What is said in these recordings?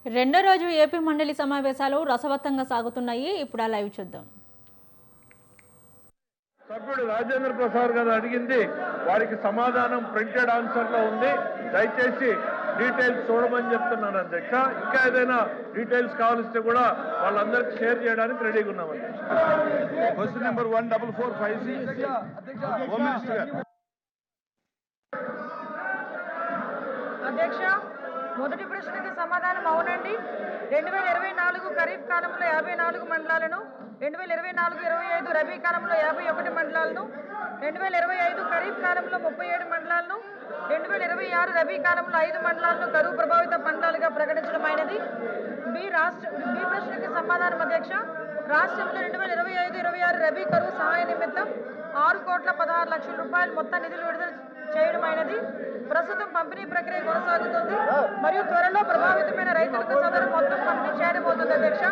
రెండో రోజు ఏపీ మండలి సమావేశాలు రసవత్తంగా సాగుతున్నాయి. ఇప్పుడు ఆ లైవ్ చూద్దాం. సభ్యుడు రాజేంద్ర ప్రసాద్ గారు అడిగింది వారికి సమాధానం ప్రింటెడ్ ఆన్సర్ లో ఉంది. దయచేసి డీటెయిల్స్ చూడమని చెప్తున్నాను అధ్యక్ష. ఇంకా ఏదైనా డీటెయిల్స్ కావాల్స్తే కూడా వాళ్ళందరికీ షేర్ చేయడానికి రెడీగా ఉన్నాం అధ్యక్ష. క్వశ్చన్ నెంబర్ 14456 హోమ్ మినిస్టర్ గారు. అధ్యక్ష, మొదటి ప్రశ్నకి సమాధానం అవునండి. 2024 ఖరీఫ్ కాలంలో 54 మండలాలను, 2024-25 రబీ కాలంలో 51 మండలాలను, 2025 ఖరీఫ్ కాలంలో 37 మండలాలను, 2026 రబీ కాలంలో 5 మండలాలను కరువు ప్రభావిత మండలాలుగా ప్రకటించడమైనది. బి ప్రశ్నకి సమాధానం అధ్యక్ష, రాష్ట్రంలో 2025-26 రబీ కరువు సహాయ నిమిత్తం 6,16,00,000 రూపాయలు మొత్తం నిధులు విడుదల చేయడమైనది. ప్రస్తుతం పంపిణీ ప్రక్రియ కొనసాగుతుంది మరియు త్వరలో ప్రభావితమైన రైతులకు సదరు మొత్తం పంపిణీ చేయబోతుంది అధ్యక్ష.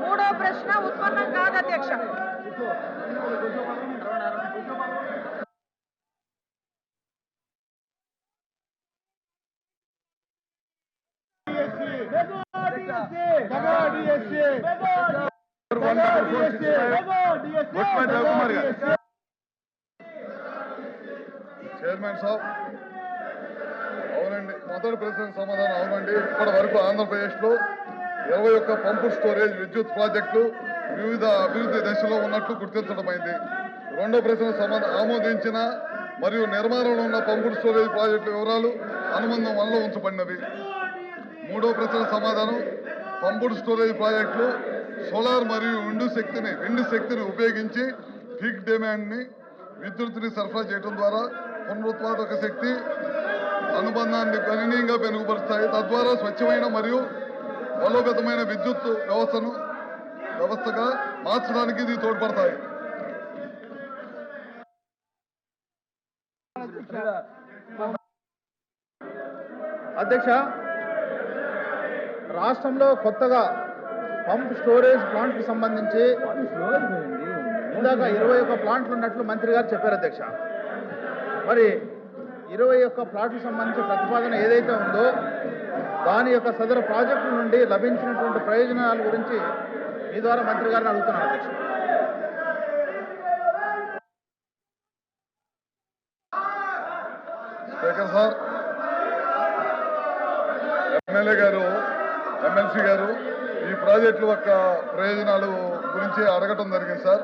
మూడో ప్రశ్న ఉత్పన్నం కాదు అధ్యక్ష. చైర్మన్ సాబ్, అవునండి. మొదటి ప్రశ్నకు సమాధానం అవునండి. ఇప్పటి వరకు ఆంధ్రప్రదేశ్లో 21 పంపు స్టోరేజ్ విద్యుత్ ప్రాజెక్టులు వివిధ అభివృద్ధి దశలో ఉన్నట్లు గుర్తించడమైంది. రెండో ప్రశ్న ఆమోదించిన మరియు నిర్మాణంలో ఉన్న పంపుడు స్టోరేజ్ ప్రాజెక్టుల వివరాలు అనుబంధం వల్ల ఉంచబడినవి. మూడో ప్రశ్న సమాధానం పంపుడు స్టోరేజ్ ప్రాజెక్టులు సోలార్ మరియు విండ్ శక్తిని ఉపయోగించి పీక్ డిమాండ్ని విద్యుత్తుని సరఫరా చేయడం ద్వారా పునరుత్పాదక శక్తి అనుబంధాన్ని గణనీయంగా మెరుగుపరుస్తాయి. తద్వారా స్వచ్ఛమైన మరియు బలోపేతమైన విద్యుత్ వ్యవస్థగా మార్చడానికి ఇది తోడ్పడతాయి. అధ్యక్ష, రాష్ట్రంలో కొత్తగా పంప్ స్టోరేజ్ ప్లాంట్కి సంబంధించి ఇందాక 21 ప్లాంట్లు ఉన్నట్లు మంత్రి గారు చెప్పారు అధ్యక్ష. మరి 21 ప్లాట్లకు సంబంధించిన ప్రతిపాదన ఏదైతే ఉందో దాని యొక్క సదరు ప్రాజెక్టు నుండి లభించినటువంటి ప్రయోజనాల గురించి మీ ద్వారా మంత్రి గారిని అడుగుతున్నాను అధ్యక్ష. స్పీకర్ సార్, ఎమ్మెల్యే గారు, ఎమ్మెల్సీ గారు ఈ ప్రాజెక్టుల యొక్క ప్రయోజనాలు గురించి అడగటం జరిగింది సార్.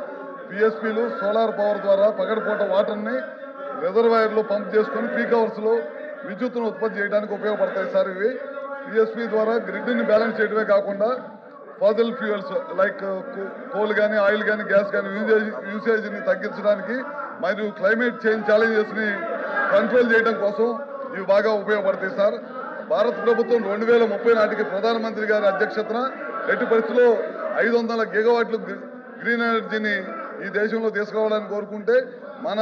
పిఎస్పీలు సోలార్ పవర్ ద్వారా పగటిపూట వాటర్ని రిజర్వాయర్లో పంప్ చేసుకొని పీక్ అవర్స్లో విద్యుత్తును ఉత్పత్తి చేయడానికి ఉపయోగపడతాయి సార్. ఇవి పిఎస్పీ ద్వారా గ్రిడ్ని బ్యాలెన్స్ చేయడమే కాకుండా ఫాసిల్ ఫ్యూయల్స్ లైక్ కోల్ కానీ ఆయిల్ కానీ గ్యాస్ కానీ యూసేజ్ని తగ్గించడానికి మరియు క్లైమేట్ చేంజ్ ఛాలెంజెస్ని కంట్రోల్ చేయడం కోసం ఇవి బాగా ఉపయోగపడతాయి సార్. భారత ప్రభుత్వం 2030 నాటికి ప్రధానమంత్రి గారి అధ్యక్షతన ఎట్టి పరిస్థితుల్లో 500 గిగావాట్లు గ్రీన్ ఎనర్జీని ఈ దేశంలో తీసుకురావాలని కోరుకుంటే మన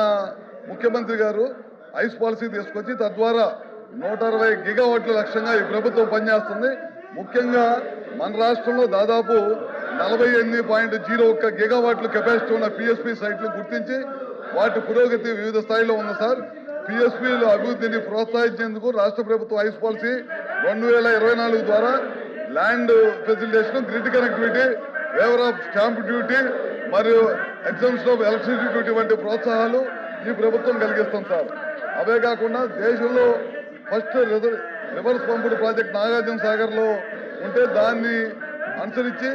ముఖ్యమంత్రి గారు ఐస్ పాలసీ తీసుకొచ్చి తద్వారా 160 గిగావాట్ల లక్ష్యంగా ఈ ప్రభుత్వం పనిచేస్తుంది. ముఖ్యంగా మన రాష్ట్రంలో దాదాపు 48.01 గిగావాట్ల కెపాసిటీ ఉన్న పిఎస్పీ సైట్లు గుర్తించి వాటి పురోగతి వివిధ స్థాయిలో ఉంది సార్. పిఎస్పీల అభివృద్ధిని ప్రోత్సహించేందుకు రాష్ట్ర ప్రభుత్వం ఐస్ పాలసీ 2024 ద్వారా land facilitation, grid connectivity, waiver of stamp duty మరియు ఎగ్జామ్షన్ ఆఫ్ ఎలక్ట్రిసిటీ డ్యూటీ వంటి ప్రోత్సాహాలు ఈ ప్రభుత్వం కలిగిస్తుంది సార్. అవే కాకుండా దేశంలో ఫస్ట్ రివర్స్ పంపుడు ప్రాజెక్ట్ నాగార్జున సాగర్లో ఉంటే దాన్ని అనుసరించి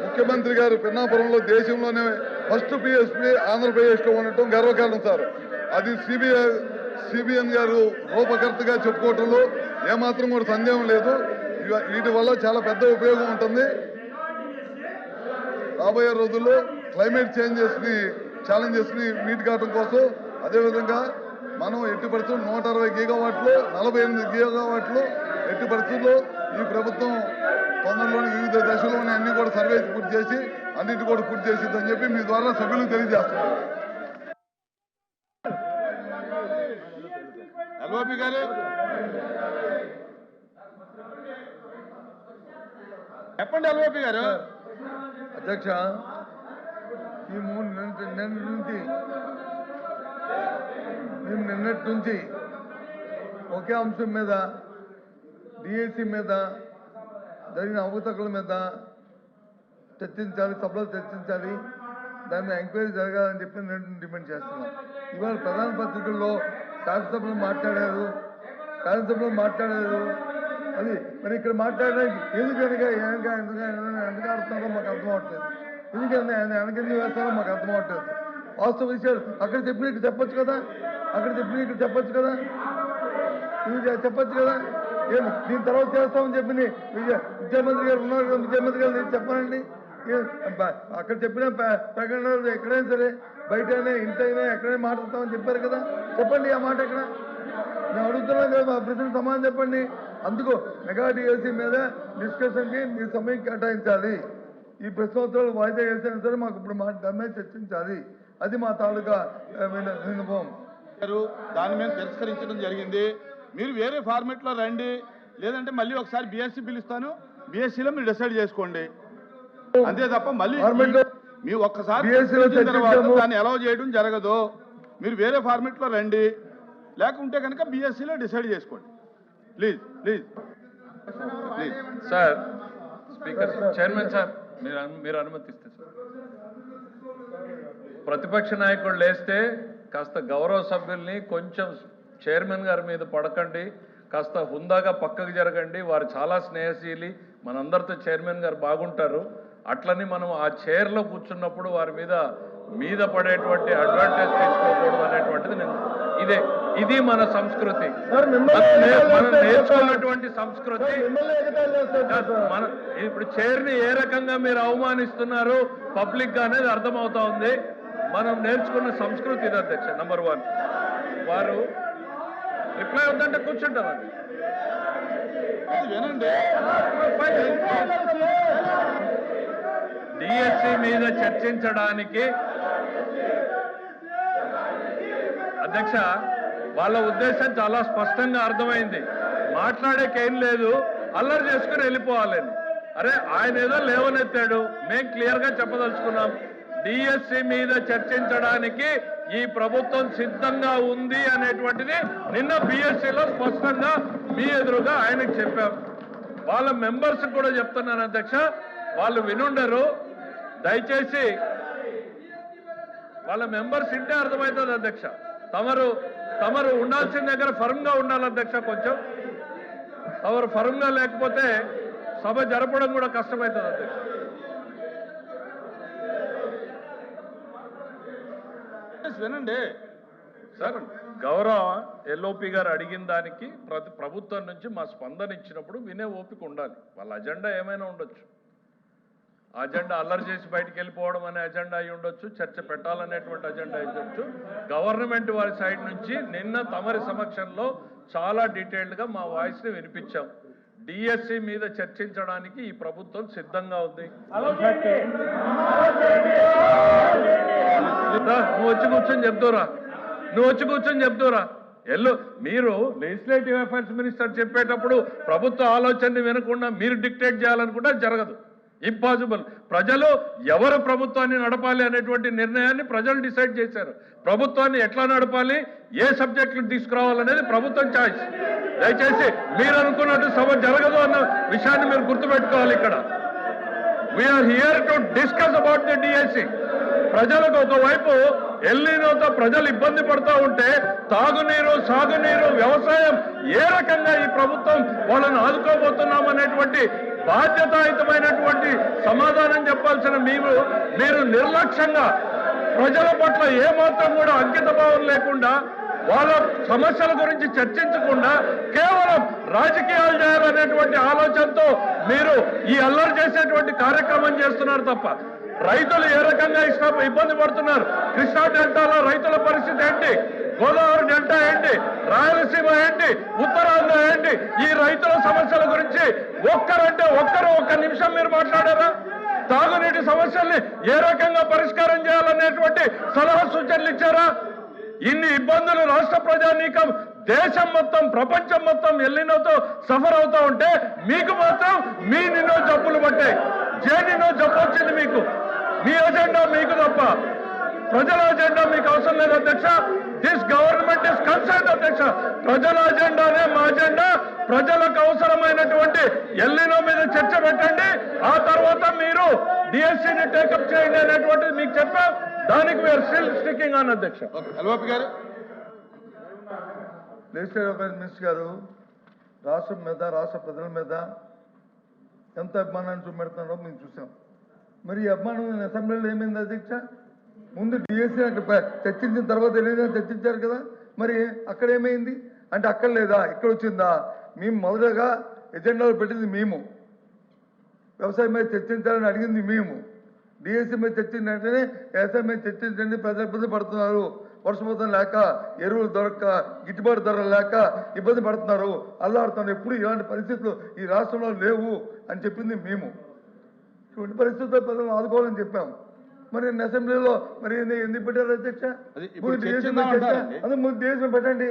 ముఖ్యమంత్రి గారు పిన్నాపురంలో దేశంలోనే ఫస్ట్ పిఎస్పీ ఆంధ్రప్రదేశ్లో ఉండటం గర్వకారణం సార్. అది సిబిఎన్ గారు రూపకర్తగా చెప్పుకోవటంలో ఏమాత్రం కూడా సందేహం లేదు. వీటి వల్ల చాలా పెద్ద ఉపయోగం ఉంటుంది. రాబోయే రోజుల్లో క్లైమేట్ ఛాలెంజెస్ని మీట్ కావడం కోసం అదేవిధంగా మనం ఎట్టి పరిస్థితుల్లో 160 గిగావాట్లు 48 గిగావాట్లు ఎట్టి పరిస్థితుల్లో ఈ ప్రభుత్వం తొందరలోని వివిధ దశలోని అన్ని కూడా సర్వే పూర్తి చేసి అన్నిటి కూడా పూర్తి చేసిద్దని చెప్పి మీ ద్వారా సభ్యులకు తెలియజేస్తున్నాం. ఎల్ఓపి గారు చెప్పండి. ఎల్ఓపి గారు. అధ్యక్ష, ఈ 3 నెలల నుంచి మేము నిన్నటి నుంచి ఒకే అంశం మీద డిఎస్సి మీద జరిగిన అవకతవకల మీద చర్చించాలి, సభలో చర్చించాలి, దాని మీద ఎంక్వైరీ జరగాలని చెప్పి నేను డిమాండ్ చేస్తున్నాను. ఇవాళ ప్రధాన పత్రికల్లో శాసనసభలో మాట్లాడారు, అది మరి ఇక్కడ మాట్లాడడానికి ఎందుకు ఎందుకు ఆడుతున్నారో మాకు అర్థం అవట్లేదు, ఎందుకంటే వెనకెందుకు వేస్తారో మాకు అర్థం అవట్లేదు. వాస్తవ విషయాలు అక్కడ చెప్పిన ఇక్కడ చెప్పొచ్చు కదా, ఇది చెప్పొచ్చు కదా. ఏమి దీని తర్వాత చేస్తామని చెప్పి విద్యామంత్రి గారు ఉన్నారు కదా, విద్యామంత్రి గారు నేను చెప్పానండి. అక్కడ చెప్పిన ప్రకటనలు ఎక్కడైనా సరే బయటైనా ఇంటైనా ఎక్కడైనా మాట్లాడతామని చెప్పారు కదా, చెప్పండి ఆ మాట ఎక్కడ. మేము అడుగుతున్నాం కదా, మా ప్రశ్నకు సమాధానం చెప్పండి. అందుకు మెగా డిఎస్సీ మీద డిస్కషన్కి మీరు సమయం కేటాయించాలి. ఈ ప్రశ్నోత్తరాలు వాయిదా వేసినా సరే మాకు ఇప్పుడు దాని మీద చర్చించాలి. అది మా తాలూకా విన్నపం. దాని మీద తిరస్కరించడం జరిగింది. మీరు వేరే ఫార్మెట్లో రండి, లేదంటే మళ్ళీ ఒకసారి బీఎస్సీ పిలుస్తాను, బీఎస్సీలో మీరు డిసైడ్ చేసుకోండి, అంతే తప్ప మళ్ళీ మీ ఒక్కసారి దాన్ని అలౌ చేయడం జరగదు. మీరు వేరే ఫార్మెట్లో రండి, లేకుంటే కనుక బీఎస్సీలో డిసైడ్ చేసుకోండి. Please sir. Speaker chairman sir, మీరు అనుమతిస్తే సార్. ప్రతిపక్ష నాయకుడు లేస్తే కాస్త గౌరవ సభ్యుల్ని కొంచెం చైర్మన్ గారి మీద పడకండి, కాస్త హుందాగా పక్కకు జరగండి. వారు చాలా స్నేహశీలి, మనందరితో చైర్మన్ గారు బాగుంటారు. అట్లని మనం ఆ చైర్లో కూర్చున్నప్పుడు వారి మీద పడేటువంటి అడ్వాంటేజ్ తీసుకోకూడదు అనేటువంటిది ఇది మన సంస్కృతి, మనం నేర్చుకున్నటువంటి సంస్కృతి. ఇప్పుడు చైర్ని ఏ రకంగా మీరు అవమానిస్తున్నారు పబ్లిక్ గా అనేది అర్థమవుతా ఉంది. మనం నేర్చుకున్న సంస్కృతి ఇది అధ్యక్ష. నంబర్ 1, వారు రిప్లై అవుతుంటే కూర్చుంటామండి. డిఎస్సి మీద చర్చించడానికి అధ్యక్ష వాళ్ళ ఉద్దేశం చాలా స్పష్టంగా అర్థమైంది. మాట్లాడేకేం లేదు, అల్లరి చేసుకుని వెళ్ళిపోవాలని. అరే ఆయన ఏదో లేవనెత్తాడు, మేము క్లియర్ గా చెప్పదలుచుకున్నాం. డిఎస్సి మీద చర్చించడానికి ఈ ప్రభుత్వం సిద్ధంగా ఉంది అనేటువంటిది నిన్న బిఎస్సిలో స్పష్టంగా మీ ఎదురుగా ఆయనకు చెప్పాం. వాళ్ళ మెంబర్స్ కూడా చెప్తున్నాను అధ్యక్ష, వాళ్ళు వినుండరు. దయచేసి వాళ్ళ మెంబర్స్ ఇంటే అర్థమవుతుంది అధ్యక్ష. తమరు ఉండాల్సిన దగ్గర ఫర్మ్గా ఉండాలి అధ్యక్ష. కొంచెం తమరు ఫర్మ్గా లేకపోతే సభ జరపడం కూడా కష్టమవుతుంది అధ్యక్ష. వినండి సార్, గౌరవ ఎల్ఓపి గారు అడిగిన దానికి ప్రభుత్వం నుంచి మా స్పందన ఇచ్చినప్పుడు వినే ఓపిక ఉండాలి. వాళ్ళ అజెండా ఏమైనా ఉండొచ్చు, అజెండా అల్లరి చేసి బయటికి వెళ్ళిపోవడం అనే అజెండా అయి ఉండొచ్చు, చర్చ పెట్టాలనేటువంటి అజెండా అయి ఉండొచ్చు. గవర్నమెంట్ వారి సైడ్ నుంచి నిన్న తమరి సమక్షంలో చాలా డీటెయిల్డ్గా మా వాయిస్ని వినిపించాం. డిఎస్సి మీద చర్చించడానికి ఈ ప్రభుత్వం సిద్ధంగా ఉంది. నువ్వు వచ్చి కూర్చొని చెప్తారా మీరు లెజిస్లేటివ్ అఫైర్స్ మినిస్టర్ చెప్పేటప్పుడు ప్రభుత్వ ఆలోచనని వినకుండా మీరు డిక్టేట్ చేయాలనుకుంటే జరగదు, ఇంపాసిబుల్. ప్రజలు ఎవరు ప్రభుత్వాన్ని నడపాలి అనేటువంటి నిర్ణయాన్ని ప్రజలు డిసైడ్ చేశారు. ప్రభుత్వాన్ని ఎట్లా నడపాలి, ఏ సబ్జెక్టులు తీసుకురావాలనేది ప్రభుత్వం చాయిస్. దయచేసి మీరు అనుకున్నట్టు సభ జరగదు అన్న విషయాన్ని మీరు గుర్తుపెట్టుకోవాలి. ఇక్కడ we are here to discuss about the DSC. ప్రజలకు ఒకవైపు ఎల్నినోతో ప్రజలు ఇబ్బంది పడుతూ ఉంటే తాగునీరు, సాగునీరు, వ్యవసాయం ఏ రకంగా ఈ ప్రభుత్వం వాళ్ళని ఆదుకోబోతున్నాం అనేటువంటి బాధ్యతాయుతమైనటువంటి సమాధానం చెప్పాల్సిన మీరు నిర్లక్ష్యంగా ప్రజల పట్ల ఏమాత్రం కూడా అంకిత భావం లేకుండా వాళ్ళ సమస్యల గురించి చర్చించకుండా కేవలం రాజకీయాలు చేయాలనేటువంటి ఆలోచనతో మీరు ఈ అల్లరి చేసేటువంటి కార్యక్రమం చేస్తున్నారు తప్ప రైతులు ఏ రకంగా ఇబ్బంది పడుతున్నారు, కృష్ణా డెల్టాలో రైతుల పరిస్థితి ఏంటి, గోదావరి డెల్టా ఏంటి, రాయలసీమ ఏంటి, ఉత్తరాంధ్ర ఏంటి, ఈ రైతుల సమస్యల గురించి ఒక్క నిమిషం మీరు మాట్లాడారా? తాగునీటి సమస్యల్ని ఏ రకంగా పరిష్కారం చేయాలనేటువంటి సలహా సూచనలు ఇచ్చారా? ఇన్ని ఇబ్బందులు రాష్ట్ర ప్రజానీకం, దేశం మొత్తం, ప్రపంచం మొత్తం ఎల్లినోతో సఫర్ అవుతా ఉంటే మీకు మాత్రం నిన్నో జబ్బులు పట్టాయి. నిన్నో జబ్బు వచ్చింది మీకు. మీ అజెండా మీకు తప్ప ప్రజల అజెండా మీకు అవసరం లేదు అధ్యక్ష. దిస్ గవర్నమెంట్ ఇస్ కన్సర్న్ అధ్యక్ష. ప్రజల అజెండానే మా అజెండా, ప్రజలకు అవసరమైనటువంటి ఎల్లినో మీద చర్చ పెట్టండి, ఆ తర్వాత మీరు డిఎస్సిని టేకప్ చేయండి అనేటువంటిది మీకు చెప్పాం. దానికి వీఆర్ స్టిల్ స్టికింగ్ ఆన్ అధ్యక్ష. ఎల్ఓపి గారు. లెజిస్లేటివ్ అఫైర్స్ మినిస్టర్ గారు రాష్ట్రం మీద, రాష్ట్ర ప్రజల మీద ఎంత అభిమానాన్ని చూపెడుతున్నారో మేము చూసాం. మరి ఈ అభిమానం అసెంబ్లీలో ఏమైంది అధ్యక్ష? ముందు డిఎస్సీ అక్కడ చర్చించిన తర్వాత ఏదైనా చర్చించారు కదా, మరి అక్కడ ఏమైంది అంటే అక్కడ లేదా ఇక్కడ వచ్చిందా? మేము మొదటగా ఎజెండాలో పెట్టింది మేము, వ్యవసాయం మీద చర్చించాలని అడిగింది మేము, డిఎస్సీ మీద చర్చించిన వెంటనే వ్యవసాయం మీద చర్చించండి, ప్రజలు ఇబ్బంది పడుతున్నారు, వర్షపాతం లేక, ఎరువులు దొరక్క, గిట్టుబాటు ధరలు లేక ఇబ్బంది పడుతున్నారు, అల్లాడుతున్నారు, ఎప్పుడు ఇలాంటి పరిస్థితులు ఈ రాష్ట్రంలో లేవు అని చెప్పింది మేము. ఇటువంటి పరిస్థితుల్లో ప్రజలను ఆదుకోవాలని చెప్పాము. మరి అసెంబ్లీలో మరి ఎందుకు పెట్టారు అధ్యక్ష? అదే ముందు డిఎస్సీ పెట్టండి.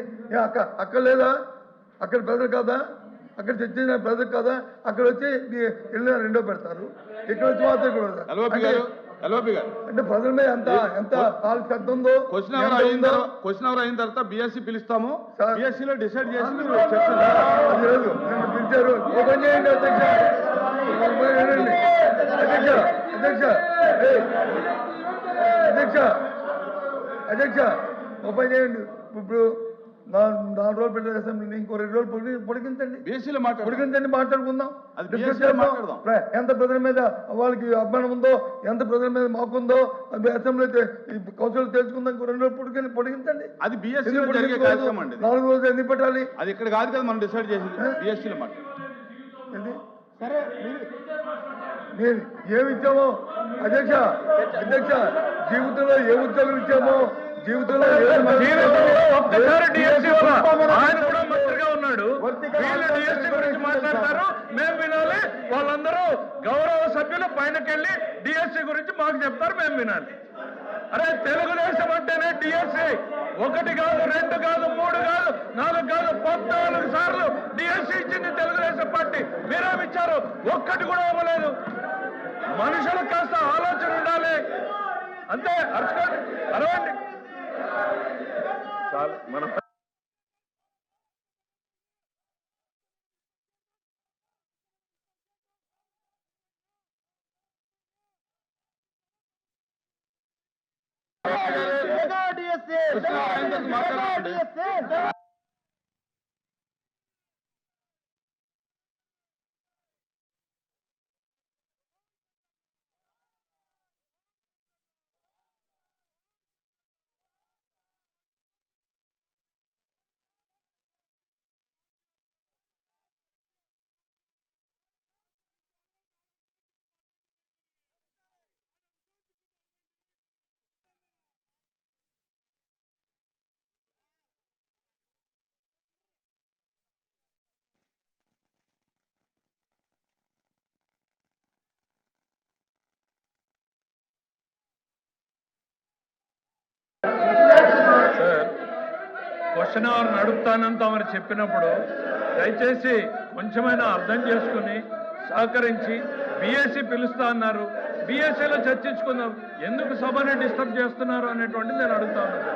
అక్కడ లేదా? అక్కడ ప్రజలు కాదా? అక్కడ చర్చించిన ప్రజలు కాదా? అక్కడ వచ్చి వెళ్ళిన రెండో పెడతారు, ఇక్కడ వచ్చి మాత్రం ఇక్కడ అంటే ప్రజల మీద ఎంత శ్రద్ధ ఉందో. క్వశ్చన్ అవర్ అయిన తర్వాత బిఎస్సీ పిలుస్తాము, బిఎస్సీలో డిసైడ్ చేసి మీరు అది లేదు, నన్ను పిలిచారు. ఓపెన్ చేయండి అధ్యక్ష, అధ్యక్ష అధ్యక్ష అధ్యక్ష అధ్యక్ష ఓపెన్ చేయండి. ఇప్పుడు 4 రోజులు పెట్టారు అసెంబ్లీని, ఇంకో 2 రోజులు పొడిగించండి, బిఎస్సీలో పొడిగించండి, మాట్లాడుకుందాం. మాట్లాడదాం. ఎంత ప్రజల మీద వాళ్ళకి అభిమానం ఉందో, ఎంత ప్రజల మీద మాకుందో అసెంబ్లీ కౌన్సిల్ తెలుసుకుందాం. ఇంకో 2 రోజులు పొడిగించండి. అది బిఎస్సీలో జరిగే కార్యక్రమం అండి. 4 రోజులు ఎందుకు పెట్టాలి? అది ఇక్కడ కాదు కదా మనం డిసైడ్ చేసింది, బిఎస్సీలో మాట్లాడు. సరే నేను ఏమి ఇచ్చామో అధ్యక్ష అధ్యక్ష జీవితంలో ఏ ఉద్యోగం ఇచ్చామో, జీవితంలో ఒక్కసారి డిఎస్సీ ఆయన కూడా మంత్రిగా ఉన్నాడు, వీళ్ళు డిఎస్సీ గురించి మాట్లాడతారు, మేము వినాలి. వాళ్ళందరూ గౌరవ సభ్యులు పైనకెళ్ళి డిఎస్సీ గురించి మాకు చెప్తారు, మేము వినాలి. అరే తెలుగుదేశం అంటేనే డిఎస్సీ 1 కాదు, 2 కాదు, 3 కాదు, 4 కాదు, 14 సార్లు డిఎస్సీ ఇచ్చింది తెలుగుదేశం పార్టీ. మీరేమిచ్చారు? ఒక్కటి కూడా ఇవ్వలేదు. మనుషులకు కాస్త ఆలోచన ఉండాలి అంతే. అరచుకోండి, అరవండి చాలు. మన క్వశ్చన్ అవర్ నడుపుతానంత మరి చెప్పినప్పుడు దయచేసి కొంచెమైనా అర్థం చేసుకుని సహకరించి బిఎస్సీ పిలుస్తా అన్నారు, బిఎస్సీలో చర్చించుకుందాం. ఎందుకు సభని డిస్టర్బ్ చేస్తున్నారు అనేటువంటిది నేను అడుగుతా ఉన్నాను.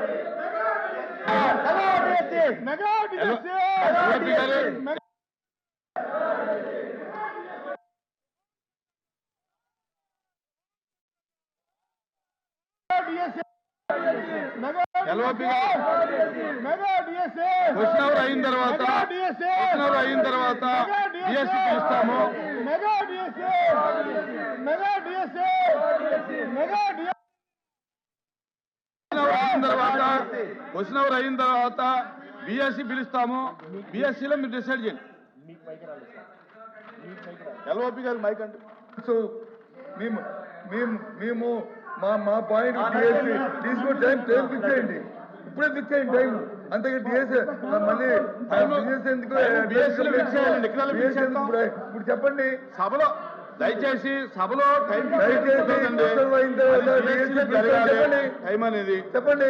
క్వశ్చన్ అవర్ అయిన తర్వాత బిఎస్సీ పిలుస్తాము. క్వశ్చన్ అవర్ అయిన తర్వాత బిఎస్సీ పిలుస్తాము, బిఎస్సీలో మీరు డిసైడ్ చేయండి. ఎల్ఓపి గారు మైక్ అంటే మేము మా పాయింట్ తీసుకో టైం ఫిక్స్ చేయండి, ఇప్పుడే ఫిక్స్ చేయండి టైం. అంతగా డిఎస్సీ మళ్ళీ ఎందుకు ఇప్పుడు చెప్పండి సభలో దయచేసి సభలో టైం టైం అనేది చెప్పండి,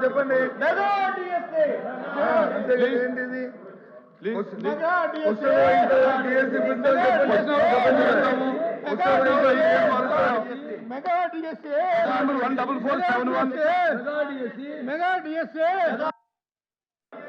చెప్పండి. అంతే ఏంటిది మెగా డిఎస్ఏ